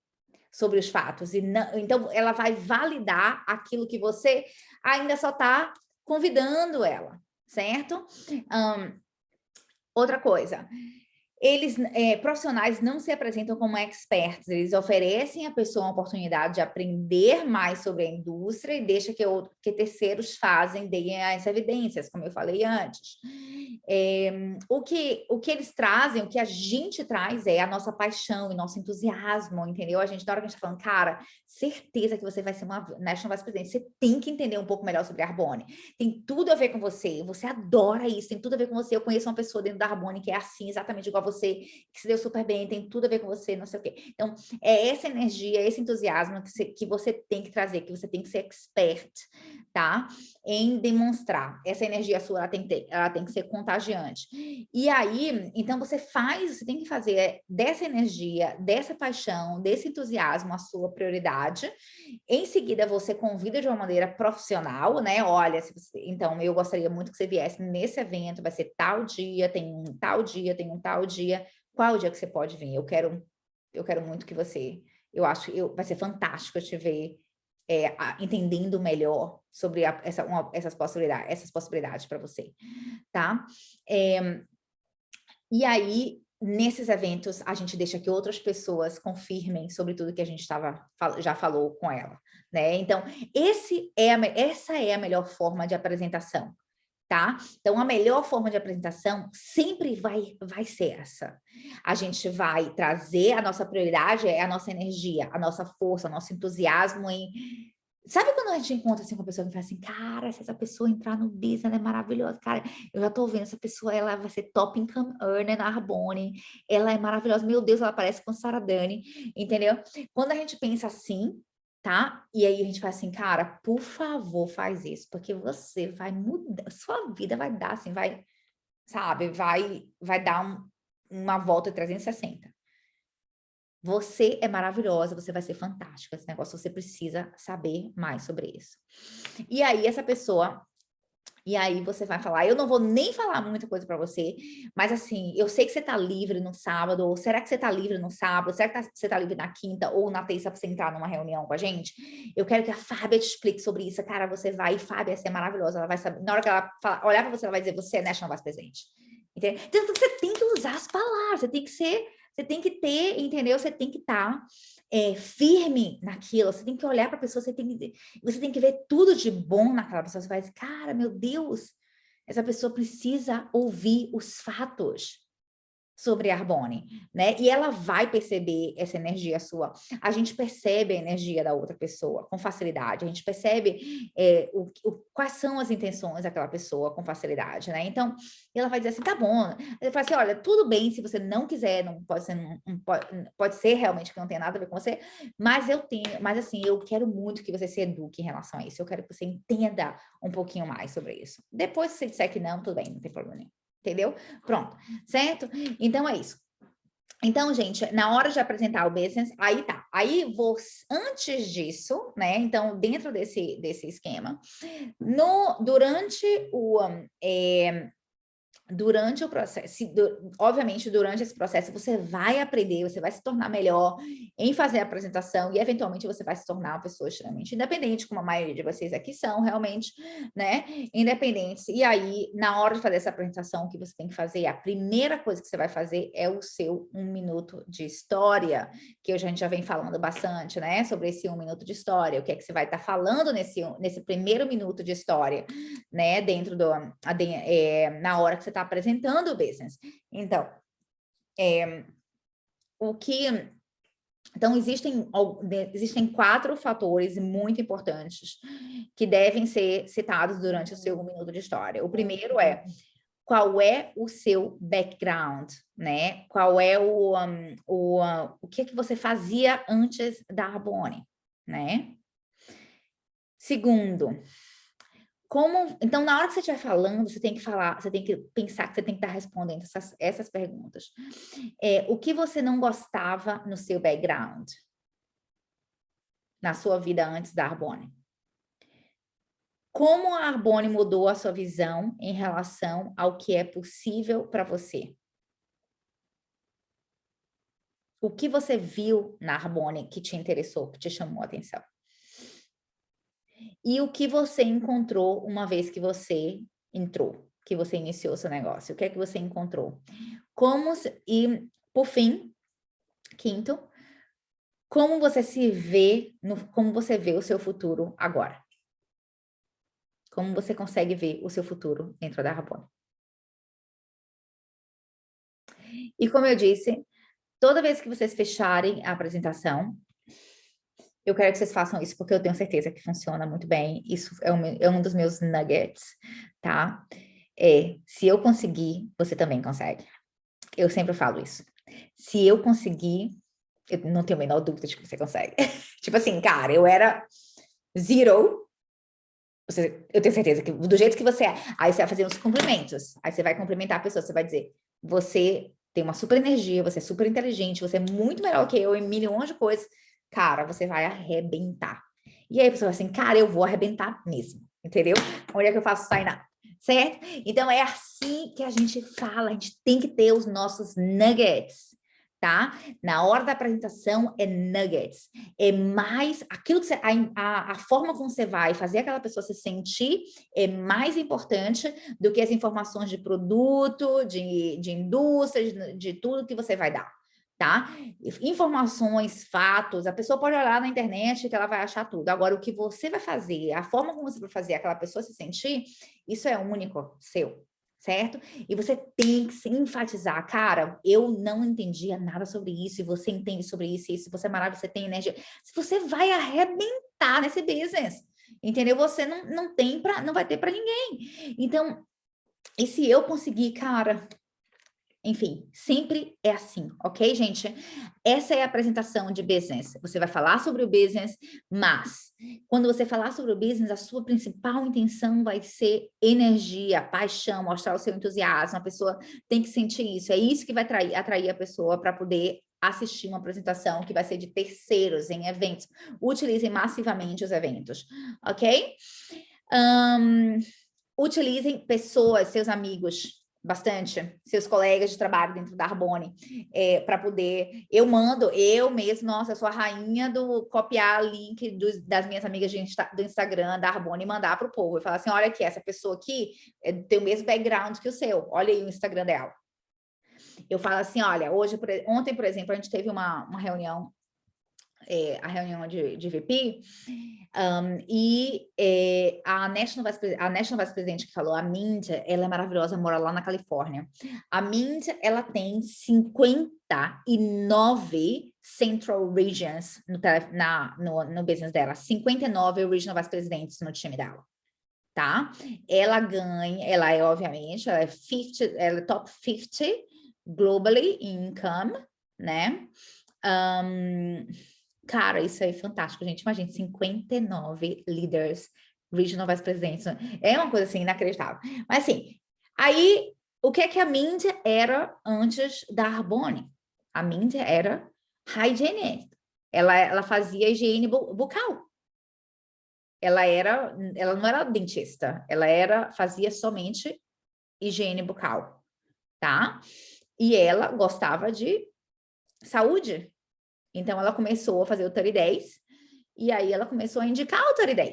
sobre os fatos. Então, ela vai validar aquilo que você ainda só está convidando ela, certo? Outra coisa, profissionais não se apresentam como experts, eles oferecem à pessoa uma oportunidade de aprender mais sobre a indústria e deixa que terceiros deem as evidências, como eu falei antes. O que eles trazem, o que a gente traz é a nossa paixão e nosso entusiasmo, entendeu? Na hora que a gente está falando, cara, certeza que você vai ser uma National Vice President, você tem que entender um pouco melhor sobre a Arbonne, tem tudo a ver com você adora isso, tem tudo a ver com você, eu conheço uma pessoa dentro da Arbonne que é assim, exatamente igual a você, que se deu super bem, tem tudo a ver com você, não sei o quê. Então, é essa energia, esse entusiasmo que você tem que trazer, que você tem que ser expert, tá? Em demonstrar. Essa energia sua, ela tem que ser contagiante. E aí, então você tem que fazer dessa energia, dessa paixão, desse entusiasmo a sua prioridade. Em seguida, você convida de uma maneira profissional, né? Olha, então eu gostaria muito que você viesse nesse evento, vai ser tal dia, tem um tal dia, tem um tal dia. Qual o dia que você pode vir? Eu quero muito que você. Vai ser fantástico eu te ver entendendo melhor sobre essas possibilidades para você, tá? E aí, nesses eventos, a gente deixa que outras pessoas confirmem sobre tudo que a gente já falou com ela, né? Então, essa é a melhor forma de apresentação, tá? Então, a melhor forma de apresentação sempre vai ser essa. A gente vai trazer, a nossa prioridade é a nossa energia, a nossa força, o nosso entusiasmo em... Sabe quando a gente encontra assim, com uma pessoa que fala assim, cara, se essa pessoa entrar no business, ela é maravilhosa, cara, eu já tô vendo essa pessoa, ela vai ser top income earner na Arbonne, ela é maravilhosa, meu Deus, ela parece com Sarah Dani, entendeu? Quando a gente pensa assim, tá? E aí a gente fala assim, cara, por favor, faz isso, porque você vai mudar, sua vida vai dar assim, vai, sabe, vai dar uma volta 360. Você é maravilhosa, você vai ser fantástica. Esse negócio você precisa saber mais sobre isso. E aí essa pessoa, e aí você vai falar, eu não vou nem falar muita coisa para você, mas assim, eu sei que você tá livre no sábado, ou será que você tá livre no sábado? Será que você tá livre na quinta ou na terça para você entrar numa reunião com a gente? Eu quero que a Fábia te explique sobre isso. Cara, você vai, e Fábia, você é maravilhosa, ela vai saber, na hora que ela olhar para você, ela vai dizer, você é National Vice President. Entendeu? Então você tem que usar as palavras, você tem que ter, entendeu? Você tem que estar firme naquilo, você tem que olhar para a pessoa, você tem que ver tudo de bom naquela pessoa. Você vai dizer, cara, meu Deus, essa pessoa precisa ouvir os fatos sobre a Arbonne, né? E ela vai perceber essa energia sua. A gente percebe a energia da outra pessoa com facilidade. A gente percebe quais são as intenções daquela pessoa com facilidade, né? Então, ela vai dizer assim, tá bom. Ele fala assim, olha, tudo bem se você não quiser, não pode ser, pode ser realmente que não tenha nada a ver com você, mas mas assim, eu quero muito que você se eduque em relação a isso. Eu quero que você entenda um pouquinho mais sobre isso. Depois, se você disser que não, tudo bem, não tem problema nenhum. Entendeu? Pronto, certo? Então é isso. Então, gente, na hora de apresentar o business, aí tá. Aí, antes disso, né? Então, dentro desse esquema, durante o processo, obviamente, durante esse processo, você vai aprender, você vai se tornar melhor em fazer a apresentação e, eventualmente, você vai se tornar uma pessoa extremamente independente, como a maioria de vocês aqui são, realmente, né? Independentes. E aí, na hora de fazer essa apresentação, o que você tem que fazer, a primeira coisa que você vai fazer é o seu 1 minuto de história, que a gente já vem falando bastante, né? Sobre esse 1 minuto de história, o que é que você vai estar falando nesse primeiro minuto de história, né? Dentro na hora que você está apresentando o business. Então, então existem 4 fatores muito importantes que devem ser citados durante o seu 1 minuto de história. O primeiro é qual é o seu background, né? Qual é o que você fazia antes da Arbonne, né? Segundo, então, na hora que você estiver falando, você tem que falar, você tem que pensar que você tem que estar respondendo essas perguntas. O que você não gostava no seu background? Na sua vida antes da Arbonne? Como a Arbonne mudou a sua visão em relação ao que é possível para você? O que você viu na Arbonne que te interessou, que te chamou a atenção? E o que você encontrou uma vez que você entrou, que você iniciou seu negócio? O que é que você encontrou? E, por fim, quinto, como você se vê, como você vê o seu futuro agora? Como você consegue ver o seu futuro dentro da Arbonne? E como eu disse, toda vez que vocês fecharem a apresentação, eu quero que vocês façam isso, porque eu tenho certeza que funciona muito bem. Isso é um dos meus nuggets, tá? Se eu conseguir, você também consegue. Eu sempre falo isso. Se eu conseguir, eu não tenho a menor dúvida de que você consegue. Tipo assim, cara, eu era zero. Eu tenho certeza que do jeito que você é. Aí você vai fazer uns cumprimentos. Aí você vai cumprimentar a pessoa. Você vai dizer, você tem uma super energia, você é super inteligente, você é muito melhor que eu em milhões de coisas. Cara, você vai arrebentar. E aí a pessoa vai assim, cara, eu vou arrebentar mesmo. Entendeu? Onde é que eu faço sign up? Certo? Então é assim que a gente fala. A gente tem que ter os nossos nuggets. Tá? Na hora da apresentação é nuggets, é mais aquilo que a forma como você vai fazer aquela pessoa se sentir é mais importante do que as informações de produto, de indústria, de tudo que você vai dar, tá? Informações, fatos, a pessoa pode olhar na internet que ela vai achar tudo. Agora, o que você vai fazer, a forma como você vai fazer aquela pessoa se sentir, isso é único, seu. Certo? E você tem que se enfatizar, cara, eu não entendia nada sobre isso, e você entende sobre isso, e isso, você é maravilhoso, você tem energia, você vai arrebentar nesse business, entendeu? Você não vai ter para ninguém. Então, e se eu conseguir, cara, Enfim, sempre é assim, ok, gente? Essa é a apresentação de business. Você vai falar sobre o business, mas quando você falar sobre o business, a sua principal intenção vai ser energia, paixão, mostrar o seu entusiasmo. A pessoa tem que sentir isso. É isso que vai atrair a pessoa para poder assistir uma apresentação que vai ser de terceiros em eventos. Utilizem massivamente os eventos, ok? Utilizem pessoas, seus amigos, bastante, seus colegas de trabalho dentro da Arbonne, para poder, eu mesmo, nossa, eu sou a rainha do copiar link das minhas amigas do Instagram, da Arbonne, e mandar para o povo, e falar assim, olha aqui, essa pessoa aqui tem o mesmo background que o seu, olha aí o Instagram dela. Eu falo assim, olha, ontem, por exemplo, a gente teve uma reunião, a reunião de VP, a National Vice President que falou, a Mint, ela é maravilhosa, mora lá na Califórnia. A Mint, ela tem 59 Central Regions no business dela, 59 Regional Vice Presidents no time dela, tá? Ela é, obviamente, ela é top 50 globally in income, né? Cara, isso aí é fantástico, gente. Imagina, 59 líderes, regional vice presidents. É uma coisa assim inacreditável. Mas assim, aí o que é que a Mint era antes da Arbonne? A Mint era hygienist. Ela fazia higiene bucal. Ela não era dentista, fazia somente higiene bucal, tá? E ela gostava de saúde. Então, ela começou a fazer o 30 e aí ela começou a indicar o 30.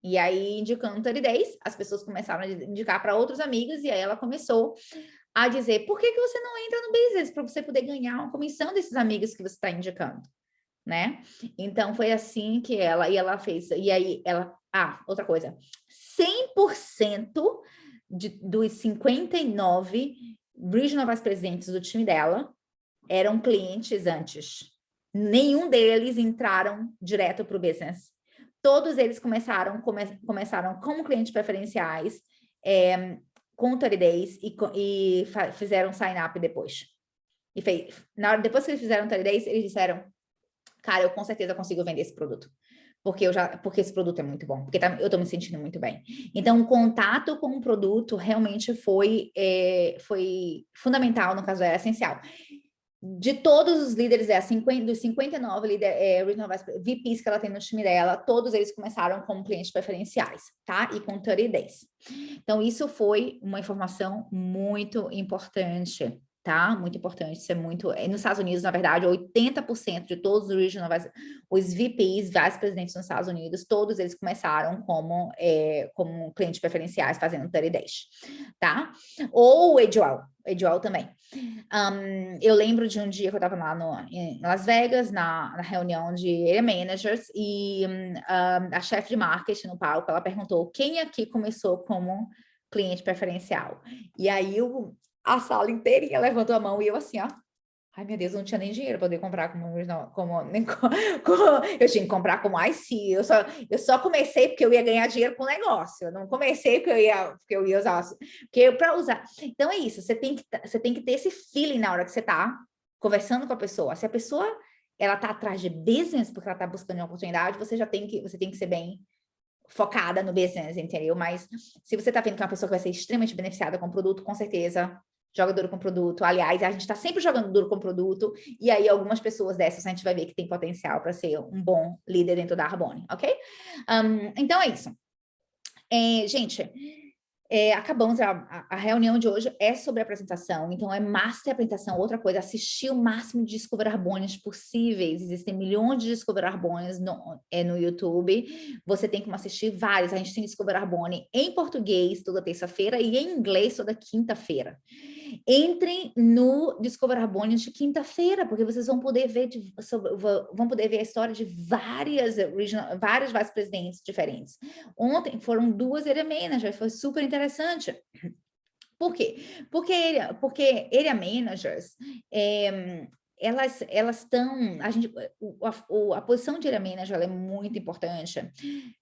E aí, indicando o 30, as pessoas começaram a indicar para outros amigos, e aí ela começou a dizer, por que você não entra no business para você poder ganhar uma comissão desses amigos que você está indicando, né? Então, foi assim que ela fez, e aí outra coisa, 100% dos 59 Regional Vice Presidents do time dela eram clientes antes. Nenhum deles entraram direto para o business. Todos eles começaram como clientes preferenciais, com 30 days e fizeram sign-up depois. Depois que eles fizeram 30 days, eles disseram, cara, eu com certeza consigo vender esse produto. Porque esse produto é muito bom, porque eu estou me sentindo muito bem. Então, o contato com o produto realmente foi fundamental, no caso, era essencial. De todos os líderes, dos 59 Regional VPs que ela tem no time dela, todos eles começaram como clientes preferenciais, tá? E com 30 days. Então, isso foi uma informação muito importante, tá? Muito importante, isso é muito... Nos Estados Unidos, na verdade, 80% de todos os VPs, vice-presidentes nos Estados Unidos, todos eles começaram como clientes preferenciais, fazendo 30 days, tá? Ou o Edual também. Eu lembro de um dia que eu estava lá em Las Vegas, na reunião de area managers, e a chefe de marketing no palco, ela perguntou quem aqui começou como cliente preferencial. E aí a sala inteirinha levantou a mão e eu assim, ó. Ai, meu Deus, eu não tinha nem dinheiro para poder comprar eu tinha que comprar como IC. Eu só comecei porque eu ia ganhar dinheiro com o negócio. Eu não comecei porque eu ia usar. Porque para usar. Então é isso, você tem que ter esse feeling na hora que você está conversando com a pessoa. Se a pessoa ela tá atrás de business porque ela está buscando uma oportunidade, você tem que ser bem focada no business, entendeu? Mas se você está vendo que é uma pessoa que vai ser extremamente beneficiada com o produto, com certeza joga duro com produto. Aliás, a gente está sempre jogando duro com produto, e aí algumas pessoas dessas a gente vai ver que tem potencial para ser um bom líder dentro da Arbonne, ok? Então é isso. Gente, acabamos a reunião de hoje é sobre apresentação, então é master apresentação. Outra coisa, assistir o máximo de Discover Arbonnes possíveis. Existem milhões de Discover Arbonnes no YouTube. Você tem como assistir vários. A gente tem Discover Arbonne em português toda terça-feira e em inglês toda quinta-feira. Entrem no Discover Arbonne de quinta-feira, porque vocês vão poder ver a história de vários vice-presidentes diferentes. Ontem foram 2 area managers, foi super interessante. Por quê? Porque area managers, elas estão, a posição de area manager ela é muito importante,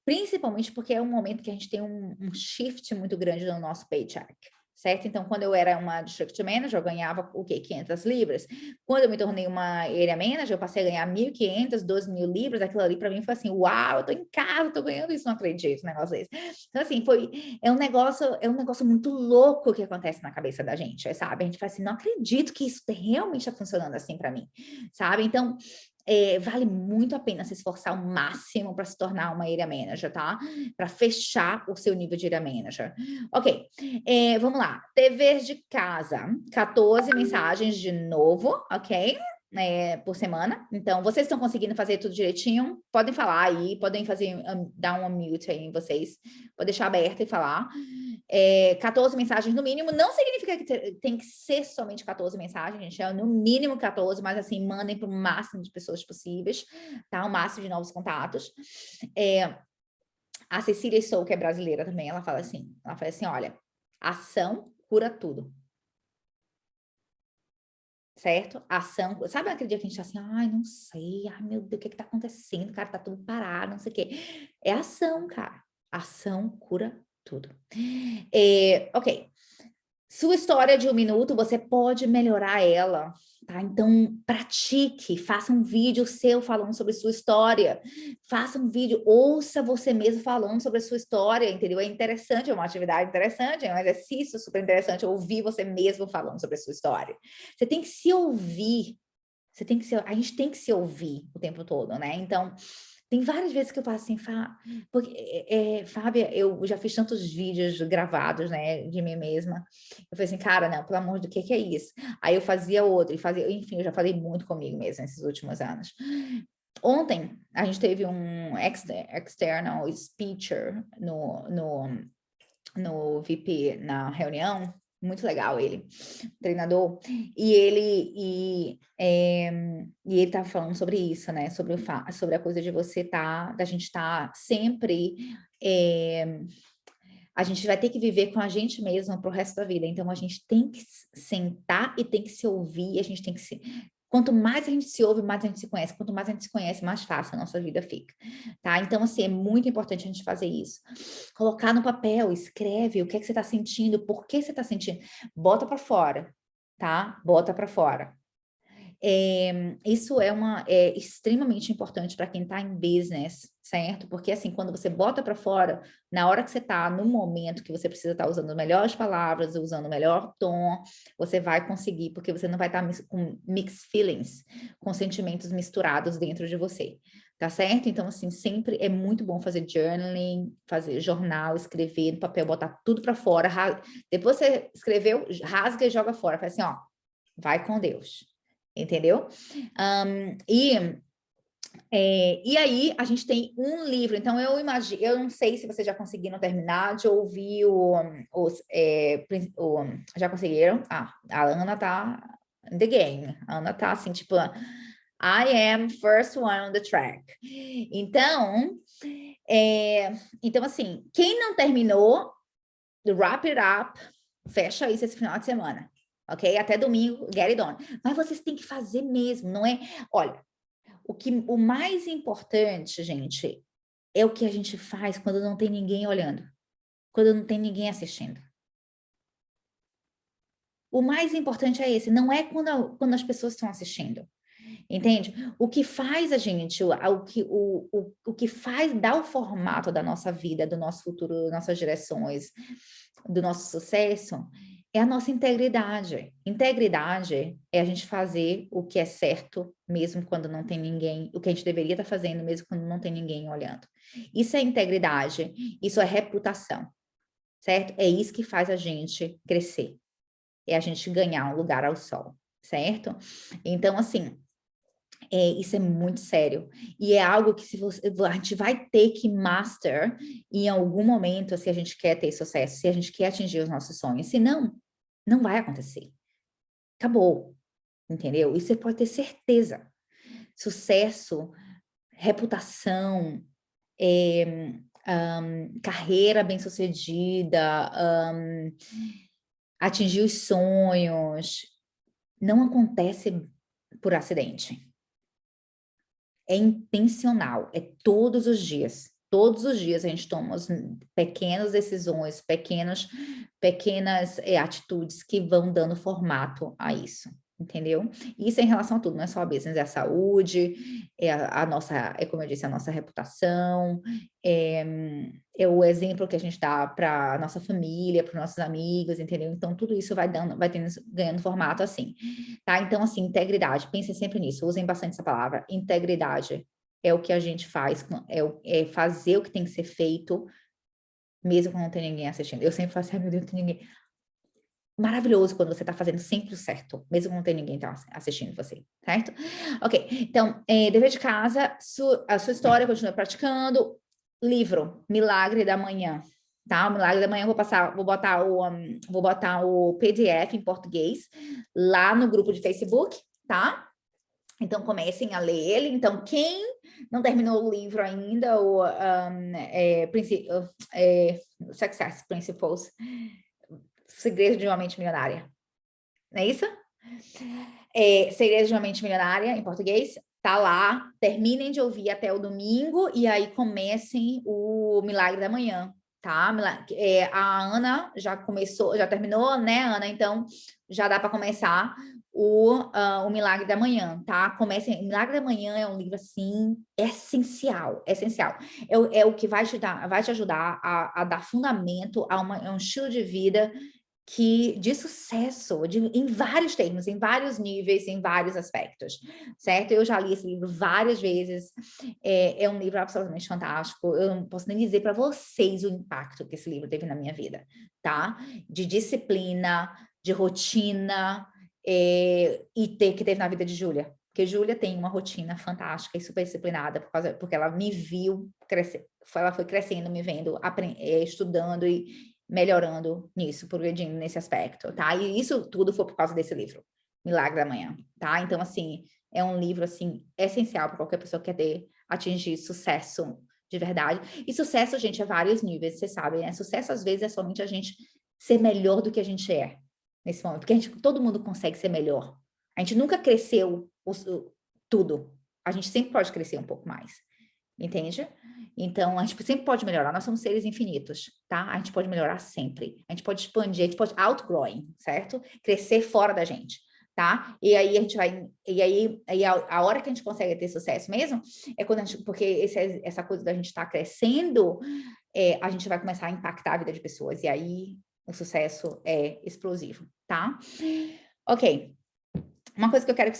principalmente porque é um momento que a gente tem um shift muito grande no nosso paycheck, certo? Então, quando eu era uma District Manager, eu ganhava o quê? 500 libras. Quando eu me tornei uma Area Manager, eu passei a ganhar 1.500, 2.000 libras. Aquilo ali para mim foi assim, uau, eu tô em casa, tô ganhando isso, não acredito, um negócio desse. Então, assim, é um negócio muito louco que acontece na cabeça da gente, sabe? A gente fala assim, não acredito que isso realmente está funcionando assim para mim, sabe? Então, vale muito a pena se esforçar ao máximo para se tornar uma area manager, tá? Para fechar o seu nível de area manager. Ok, vamos lá. Dever de casa, 14 mensagens de novo, ok? Por semana. Então, vocês estão conseguindo fazer tudo direitinho? Podem falar aí, podem fazer, dar um mute aí em vocês. Pode deixar aberto e falar. 14 mensagens no mínimo, não significa que tem que ser somente 14 mensagens, gente, é no mínimo 14, mas assim, mandem para o máximo de pessoas possíveis, tá? O máximo de novos contatos. A Cecília Sou, que é brasileira também, ela fala assim, olha, ação cura tudo. Certo? Ação, sabe aquele dia que a gente tá assim, ai, não sei, ai, meu Deus, o que que tá acontecendo? Cara, tá tudo parado, não sei o quê. É ação, cara. Ação cura tudo. Ok. Sua história de 1 minuto, você pode melhorar ela, tá? Então, pratique, faça um vídeo seu falando sobre sua história. Faça um vídeo, ouça você mesmo falando sobre a sua história, entendeu? É interessante, é uma atividade interessante, é um exercício super interessante ouvir você mesmo falando sobre a sua história. Você tem que se ouvir, a gente tem que se ouvir o tempo todo, né? Então, tem várias vezes que eu falo assim, porque, Fábia, eu já fiz tantos vídeos gravados, né, de mim mesma. Eu falei assim, cara, não, pelo amor de Deus, o que é isso? Aí eu fazia outro, enfim, eu já falei muito comigo mesma nesses últimos anos. Ontem, a gente teve um external speaker no VIP na reunião, muito legal ele, treinador, e ele tava falando sobre isso, né, sobre a coisa de da gente estar sempre, a gente vai ter que viver com a gente mesmo pro resto da vida, então a gente tem que sentar e tem que se ouvir, a gente tem que se... Quanto mais a gente se ouve, mais a gente se conhece. Quanto mais a gente se conhece, mais fácil a nossa vida fica, tá? Então, assim, é muito importante a gente fazer isso. Colocar no papel, escreve o que é que você está sentindo, por que você está sentindo. Bota para fora, tá? Bota para fora. Isso é extremamente importante para quem está em business, certo? Porque assim, quando você bota para fora, na hora que você está, no momento que você precisa estar usando melhores palavras, usando o melhor tom, você vai conseguir, porque você não vai estar com mixed feelings, com sentimentos misturados dentro de você. Tá certo? Então, assim, sempre é muito bom fazer journaling, fazer jornal, escrever no papel, botar tudo para fora. Depois você escreveu, rasga e joga fora. Faz assim, ó, vai com Deus. Entendeu? E aí a gente tem um livro, então eu imagino, eu não sei se vocês já conseguiram terminar de ouvir já conseguiram? A Ana tá in the game, a Ana tá assim, tipo, I am first one on the track. Então assim, quem não terminou, wrap it up, fecha isso esse final de semana. Ok? Até domingo, get it on. Mas vocês têm que fazer mesmo, não é? Olha, o mais importante, gente, é o que a gente faz quando não tem ninguém olhando, quando não tem ninguém assistindo. O mais importante é esse, não é quando as pessoas estão assistindo. Entende? O que faz a gente, o que faz, dá o formato da nossa vida, do nosso futuro, nossas direções, do nosso sucesso, é a nossa integridade. Integridade é a gente fazer o que é certo, mesmo quando não tem ninguém, o que a gente deveria estar fazendo, mesmo quando não tem ninguém olhando. Isso é integridade, isso é reputação, certo? É isso que faz a gente crescer, é a gente ganhar um lugar ao sol, certo? Então, assim, isso é muito sério. E é algo que a gente vai ter que master em algum momento se a gente quer ter sucesso, se a gente quer atingir os nossos sonhos. Senão, não vai acontecer. Acabou. Entendeu? E você pode ter certeza. Sucesso, reputação, carreira bem-sucedida, atingir os sonhos, não acontece por acidente. É intencional, é todos os dias. Todos os dias a gente toma pequenas decisões, pequenas pequenas atitudes que vão dando formato a isso. Entendeu? Isso é em relação a tudo, não é só a business, é a saúde, é a nossa, é como eu disse, a nossa reputação, é o exemplo que a gente dá para a nossa família, para os nossos amigos, entendeu? Então, tudo isso vai ganhando formato assim, tá? Então, assim, integridade, pensem sempre nisso, usem bastante essa palavra, integridade é o que a gente faz, é fazer o que tem que ser feito, mesmo quando não tem ninguém assistindo. Eu sempre faço, ai meu Deus, não tem ninguém. Maravilhoso quando você está fazendo sempre o certo, mesmo quando não tem ninguém assistindo você, certo? Ok, então, dever de casa, a sua história, continua praticando. Livro, Milagre da Manhã, tá? O Milagre da Manhã, vou botar o PDF em português lá no grupo de Facebook, tá? Então, comecem a ler ele. Então, quem não terminou o livro ainda, o Success Principles, Segredo de uma Mente Milionária. Não é isso? Segredo de uma Mente Milionária, em português. Tá lá. Terminem de ouvir até o domingo e aí comecem o Milagre da Manhã, tá? A Ana já começou, já terminou, né, Ana? Então, já dá para começar o Milagre da Manhã, tá? Comecem. Milagre da Manhã é um livro, assim, essencial, essencial. É o que vai te ajudar a dar fundamento a um estilo de vida de sucesso, em vários termos, em vários níveis, em vários aspectos, certo? Eu já li esse livro várias vezes, é um livro absolutamente fantástico, eu não posso nem dizer para vocês o impacto que esse livro teve na minha vida, tá? De disciplina, de rotina, que teve na vida de Júlia, porque Júlia tem uma rotina fantástica e super disciplinada, porque ela me viu crescer, ela foi crescendo, me vendo, estudando e melhorando nisso, progredindo nesse aspecto, tá? E isso tudo foi por causa desse livro, Milagre da Manhã, tá? Então, assim, é um livro, assim, essencial para qualquer pessoa que quer atingir sucesso de verdade. E sucesso, gente, é vários níveis, vocês sabem, né? Sucesso, às vezes, é somente a gente ser melhor do que a gente é nesse momento, porque todo mundo consegue ser melhor. A gente nunca cresceu tudo. A gente sempre pode crescer um pouco mais. Entende? Então, a gente sempre pode melhorar. Nós somos seres infinitos, tá? A gente pode melhorar sempre. A gente pode expandir, a gente pode outgrowing, certo? Crescer fora da gente, tá? E aí a gente vai... a hora que a gente consegue ter sucesso mesmo é quando a gente... Porque essa coisa da gente estar crescendo, a gente vai começar a impactar a vida de pessoas. E aí o sucesso é explosivo, tá? Ok. Uma coisa que eu quero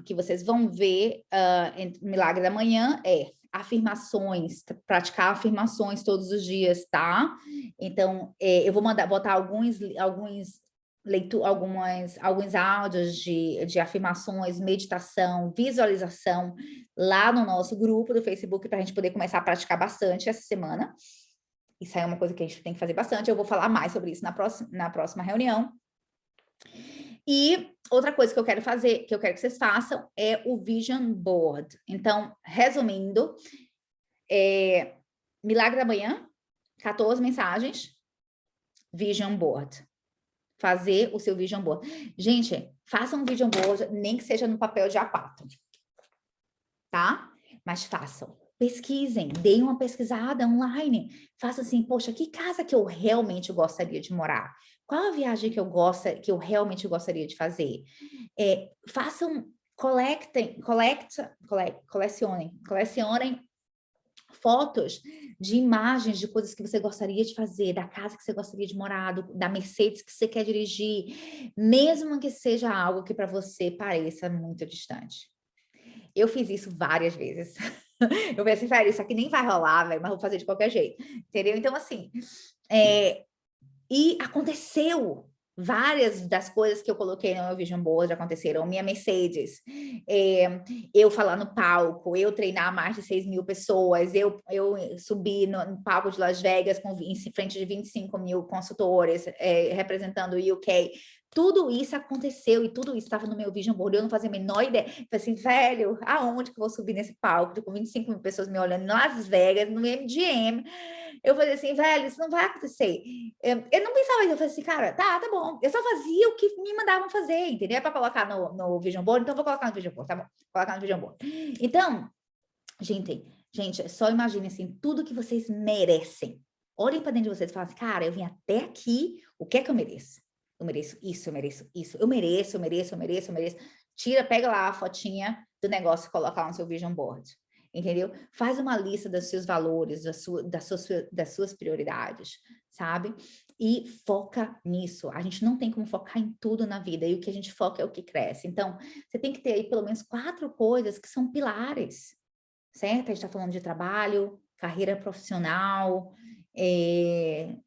que vocês vão ver no Milagre da Manhã é afirmações, praticar afirmações todos os dias, tá? Então, eu vou botar alguns áudios de afirmações, meditação, visualização lá no nosso grupo do Facebook para a gente poder começar a praticar bastante essa semana. Isso aí é uma coisa que a gente tem que fazer bastante. Eu vou falar mais sobre isso na próxima reunião. E outra coisa que eu quero fazer, que eu quero que vocês façam, é o Vision Board. Então, resumindo, Milagre da Manhã, 14 mensagens, Vision Board. Fazer o seu Vision Board. Gente, façam um Vision Board, nem que seja no papel de A4. Tá? Mas façam. Pesquisem, deem uma pesquisada online. Faça assim, poxa, que casa que eu realmente gostaria de morar? Qual a viagem que eu realmente gostaria de fazer? Façam, colecionem fotos de imagens de coisas que você gostaria de fazer, da casa que você gostaria de morar, da Mercedes que você quer dirigir, mesmo que seja algo que para você pareça muito distante. Eu fiz isso várias vezes. Eu pensei, velho, isso aqui nem vai rolar, velho, mas vou fazer de qualquer jeito. Entendeu? Então, assim, e aconteceu. Várias das coisas que eu coloquei no meu Vision Board aconteceram. Minha Mercedes, eu falar no palco, eu treinar mais de 6 mil pessoas, eu subir no palco de Las Vegas em frente de 25 mil consultores, representando o UK. Tudo isso aconteceu e tudo isso estava no meu Vision Board. Eu não fazia a menor ideia. Falei assim, velho, aonde que eu vou subir nesse palco com 25 mil pessoas me olhando em Las Vegas, no MGM? Eu falei assim, velho, isso não vai acontecer. Eu não pensava isso, eu falei assim, cara, tá bom. Eu só fazia o que me mandavam fazer, entendeu? É para colocar no Vision Board, então eu vou colocar no Vision Board, tá bom? Vou colocar no Vision Board. Então, gente, só imagine assim, tudo que vocês merecem. Olhem para dentro de vocês e falem assim, cara, eu vim até aqui, o que é que eu mereço? Eu mereço isso, eu mereço isso, eu mereço, eu mereço, eu mereço, eu mereço. Tira, pega lá a fotinha do negócio e coloca lá no seu vision board, entendeu? Faz uma lista dos seus valores, das suas prioridades, sabe? E foca nisso. A gente não tem como focar em tudo na vida, e o que a gente foca é o que cresce. Então, você tem que ter aí pelo menos 4 coisas que são pilares, certo? A gente está falando de trabalho, carreira profissional,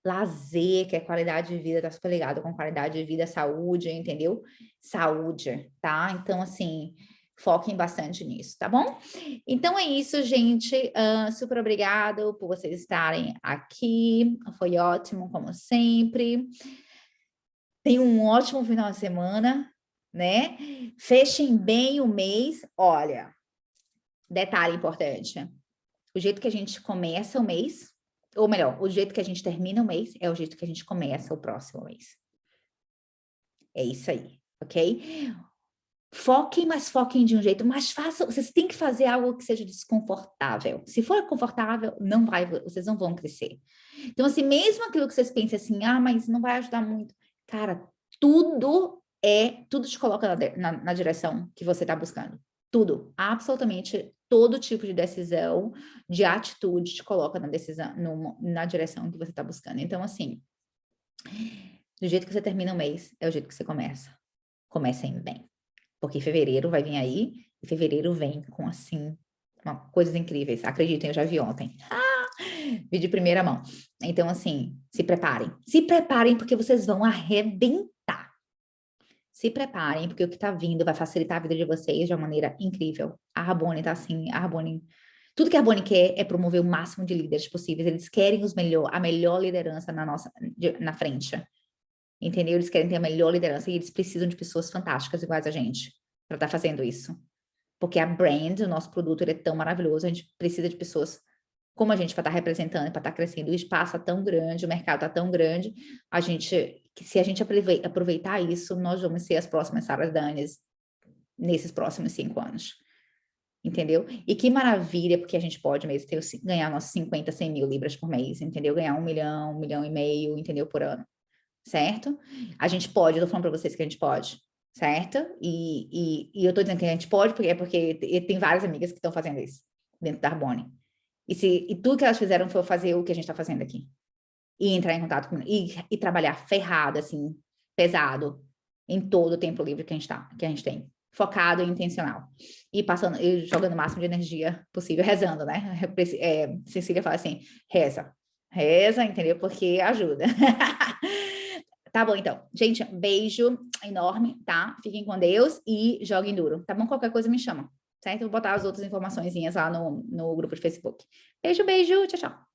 lazer, que é qualidade de vida, tá super ligado com qualidade de vida, saúde, entendeu? Saúde, tá? Então, assim, foquem bastante nisso, tá bom? Então é isso, gente. Super obrigado por vocês estarem aqui. Foi ótimo, como sempre. Tenham um ótimo final de semana, né? Fechem bem o mês. Olha, detalhe importante. O jeito que a gente começa o mês, ou melhor, o jeito que a gente termina o mês é o jeito que a gente começa o próximo mês. É isso aí, ok? Foquem, mas foquem de um jeito, mas façam, vocês têm que fazer algo que seja desconfortável. Se for confortável, vocês não vão crescer. Então, assim, mesmo aquilo que vocês pensem assim, mas não vai ajudar muito. Cara, tudo te coloca na direção que você está buscando. Tudo, absolutamente todo tipo de decisão, de atitude te coloca na decisão, na direção que você está buscando. Então, assim, do jeito que você termina o mês, é o jeito que você começa. Comecem bem. Porque fevereiro vai vir aí, e fevereiro vem com, assim, coisas incríveis. Acreditem, eu já vi ontem. Vi de primeira mão. Então, assim, se preparem. Se preparem, porque vocês vão arrebentar. Se preparem, porque o que está vindo vai facilitar a vida de vocês de uma maneira incrível. A Rabone tá assim, a Rabone... Tudo que a Rabone quer é promover o máximo de líderes possíveis. Eles querem a melhor liderança na frente. Entendeu? Eles querem ter a melhor liderança e eles precisam de pessoas fantásticas iguais a gente para estar fazendo isso. Porque a brand, o nosso produto, ele é tão maravilhoso, a gente precisa de pessoas como a gente para estar representando, para estar crescendo. O espaço é tão grande, o mercado está tão grande, se a gente aproveitar isso, nós vamos ser as próximas Sarah Danes nesses próximos 5 anos. Entendeu? E que maravilha, porque a gente pode mesmo ganhar nossos 50, 100 mil libras por mês, entendeu? Ganhar 1 milhão, 1,5 milhão, entendeu? Por ano. Certo? A gente pode, eu tô falando para vocês que a gente pode, certo? E eu tô dizendo que a gente pode porque tem várias amigas que estão fazendo isso dentro da Arbonne. E tudo que elas fizeram foi fazer o que a gente está fazendo aqui. E entrar em contato com e trabalhar ferrado, assim, pesado, em todo o tempo livre que a gente tem. Focado e intencional. E jogando o máximo de energia possível, rezando, né? Cecília fala assim, reza. Reza, entendeu? Porque ajuda. Tá bom, então. Gente, beijo enorme, tá? Fiquem com Deus e joguem duro, tá bom? Qualquer coisa me chama, certo? Eu vou botar as outras informaçõezinhas lá no grupo de Facebook. Beijo, beijo. Tchau, tchau.